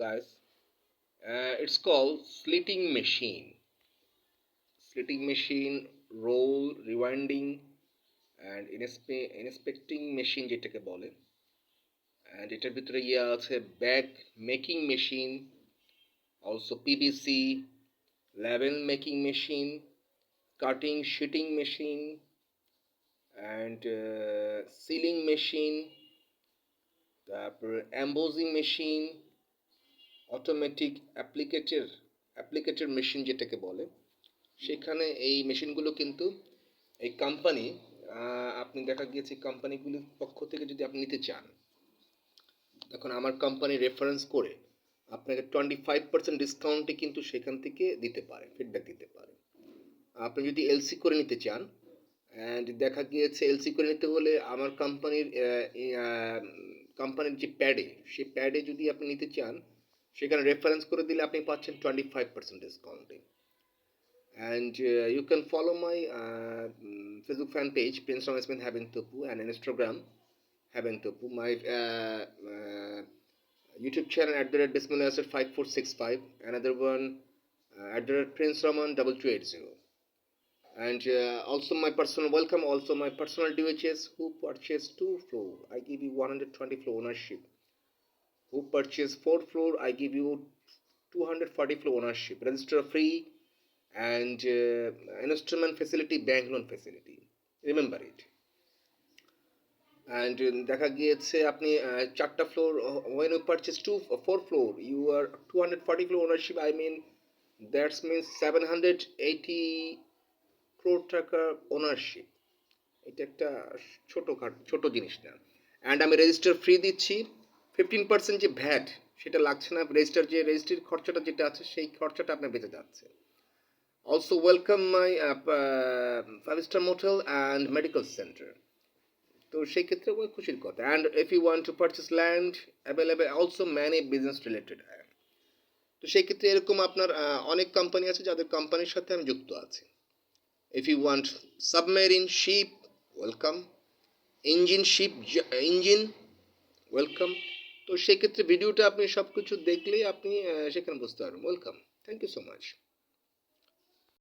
guys. It's called slitting machine. Slitting machine, roll, rewinding, and inspecting machine যেটাকে বলে। and এটার ভিতরে আছে bag making machine, also PVC, label making machine, cutting sheeting machine, and sealing machine, তারপর embossing machine, automatic applicator machine যেটাকে বলে। সেখানে এই মেশিনগুলো কিন্তু এই কোম্পানি, আপনি দেখা গিয়েছে কোম্পানিগুলির পক্ষ থেকে যদি আপনি নিতে চান, এখন আমার কোম্পানি রেফারেন্স করে আপনাকে 25% ডিসকাউন্টে কিন্তু সেখান থেকে দিতে পারে, ফিডব্যাক দিতে পারে। আপনি যদি এলসি করে নিতে চান, অ্যান্ড দেখা গিয়েছে এলসি করে নিতে হলে আমার কোম্পানির যে প্যাডে, সেই প্যাডে যদি আপনি নিতে চান, সেখানে রেফারেন্স করে দিলে আপনি পাচ্ছেন 25% ডিসকাউন্টে। And you can follow my Facebook fan page Prince Ramesh Bin Haven Tapu, and Instagram Haven Tapu, my YouTube channel @bismillah5465, another one @Prince Raman 2280, and also my personal welcome, also my personal DHS. Who purchase 2 floor, I give you 120 floor ownership. Who purchase 4 floor, I give you 240 floor ownership, register free, and instrument facility, bank loan facility, remember it. And দেখা গিয়েছে আপনি 4টা floor, when you purchase 4 floor, you are 240 floor ownership, I mean that means 780 crore টাকা ownership. এটা একটা ছোট জিনিস না। অ্যান্ড আমি রেজিস্টার ফ্রি দিচ্ছি, 15% যে ভ্যাট সেটা লাগছে না, রেজিস্ট্রির খরচাটা যেটা আছে সেই খরচাটা আপনার বেঁচে যাচ্ছে। Also welcome my 5-star motel and medical centre. তো সেই ক্ষেত্রে ওই খুশির কথা। And if you want to purchase land available, also many business related. তো সেই ক্ষেত্রে এরকম আপনার অনেক কোম্পানি আছে যাদের কোম্পানির সাথে আমি যুক্ত আছি। If you want submarine, ship, welcome. Engine, welcome. তো সেই ক্ষেত্রে ভিডিওটা আপনি সব কিছু দেখলেই আপনি সেখানে বুঝতে পারবেন। Welcome, thank you so much.